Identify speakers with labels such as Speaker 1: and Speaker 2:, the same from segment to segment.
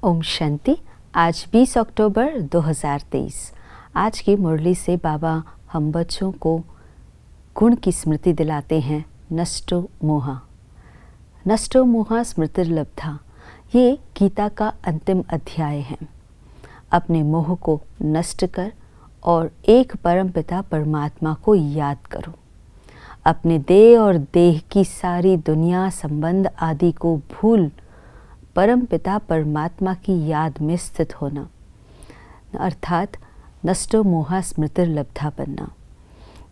Speaker 1: ओम शांति। आज 20 अक्टूबर 2023। आज की मुरली से बाबा हम बच्चों को गुण की स्मृति दिलाते हैं। नष्टो मोहा, नष्टो मोहा स्मृतिर्लब्धा। ये गीता का अंतिम अध्याय है। अपने मोह को नष्ट कर और एक परमपिता परमात्मा को याद करो। अपने देह और देह की सारी दुनिया संबंध आदि को भूल परम पिता परमात्मा की याद में स्थित होना, अर्थात नष्टो मोहा स्मृतिर्लब्धा बनना।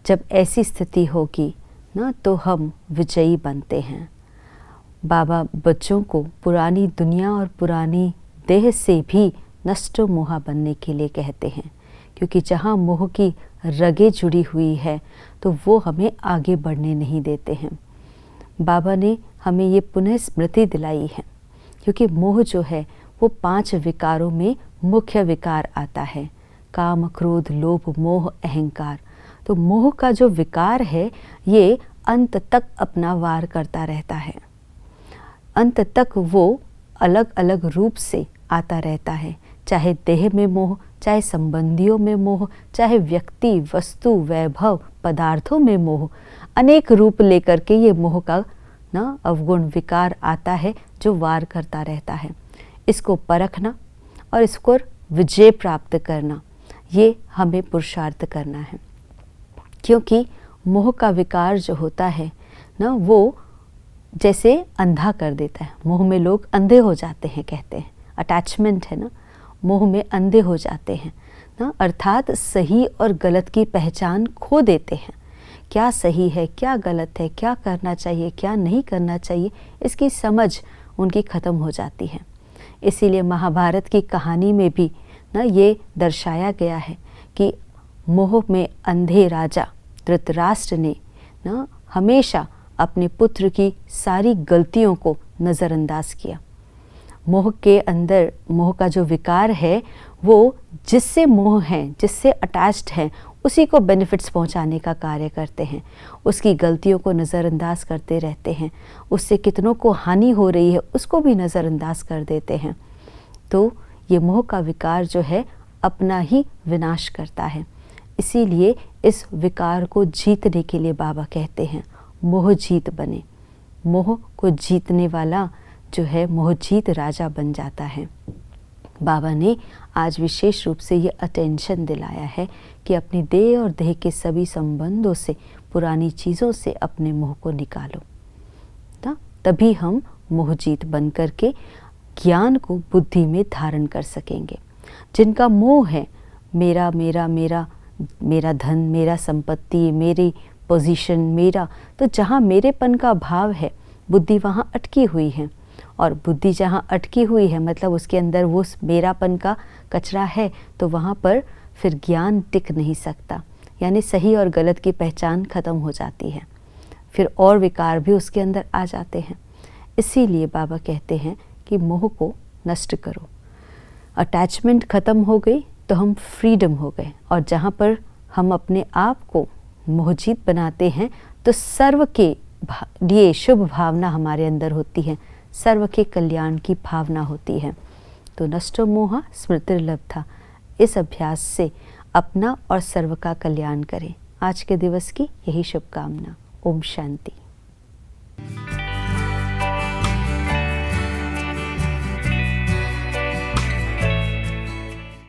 Speaker 1: जब ऐसी स्थिति होगी ना तो हम विजयी बनते हैं। बाबा बच्चों को पुरानी दुनिया और पुरानी देह से भी नष्टो मोहा बनने के लिए कहते हैं, क्योंकि जहाँ मोह की रगें जुड़ी हुई है तो वो हमें आगे बढ़ने नहीं देते हैं। बाबा ने हमें ये पुनः स्मृति दिलाई है, क्योंकि मोह जो है वो 5 विकारों में मुख्य विकार आता है। काम, क्रोध, लोभ, मोह, अहंकार। तो मोह का जो विकार है ये अंत तक अपना वार करता रहता है। अंत तक वो अलग अलग रूप से आता रहता है, चाहे देह में मोह, चाहे संबंधियों में मोह, चाहे व्यक्ति, वस्तु, वैभव, पदार्थों में मोह। अनेक रूप लेकर के ये मोह का अवगुण विकार आता है जो वार करता रहता है। इसको परखना और इसको विजय प्राप्त करना, ये हमें पुरुषार्थ करना है। क्योंकि मोह का विकार जो होता है वो जैसे अंधा कर देता है। मोह में लोग अंधे हो जाते हैं, कहते हैं अटैचमेंट है मोह में अंधे हो जाते हैं अर्थात सही और गलत की पहचान खो देते हैं। क्या सही है, क्या गलत है, क्या करना चाहिए, क्या नहीं करना चाहिए, इसकी समझ उनकी ख़त्म हो जाती है। इसीलिए महाभारत की कहानी में भी ये दर्शाया गया है कि मोह में अंधे राजा धृतराष्ट्र ने हमेशा अपने पुत्र की सारी गलतियों को नज़रअंदाज किया। मोह के अंदर मोह का जो विकार है वो जिससे मोह है, जिससे अटैच्ड है, उसी को बेनिफिट्स पहुंचाने का कार्य करते हैं। उसकी गलतियों को नज़रअंदाज करते रहते हैं। उससे कितनों को हानि हो रही है उसको भी नज़रअंदाज कर देते हैं। तो ये मोह का विकार जो है अपना ही विनाश करता है। इसीलिए इस विकार को जीतने के लिए बाबा कहते हैं मोह जीत बने। मोह को जीतने वाला जो है मोह जीत राजा बन जाता है। बाबा ने आज विशेष रूप से ये अटेंशन दिलाया है कि अपनी देह और देह के सभी संबंधों से, पुरानी चीज़ों से अपने मोह को निकालो। तभी हम मोह जीत बन करके ज्ञान को बुद्धि में धारण कर सकेंगे। जिनका मोह है मेरा मेरा मेरा, मेरा धन, मेरा संपत्ति, मेरी पोजीशन, मेरा, तो जहाँ मेरेपन का भाव है बुद्धि वहाँ अटकी हुई है। और बुद्धि जहाँ अटकी हुई है मतलब उसके अंदर वो मेरापन का कचरा है, तो वहाँ पर फिर ज्ञान टिक नहीं सकता। यानी सही और गलत की पहचान ख़त्म हो जाती है, फिर और विकार भी उसके अंदर आ जाते हैं। इसीलिए बाबा कहते हैं कि मोह को नष्ट करो। अटैचमेंट ख़त्म हो गई तो हम फ्रीडम हो गए। और जहाँ पर हम अपने आप को मोहजीत बनाते हैं तो सर्व के लिए शुभ भावना हमारे अंदर होती है, सर्व के कल्याण की भावना होती है। तो नष्टो मोहा स्मृतिर्लब्धा, इस अभ्यास से अपना और सर्व का कल्याण करें। आज के दिवस की यही शुभकामना। ओम शांति।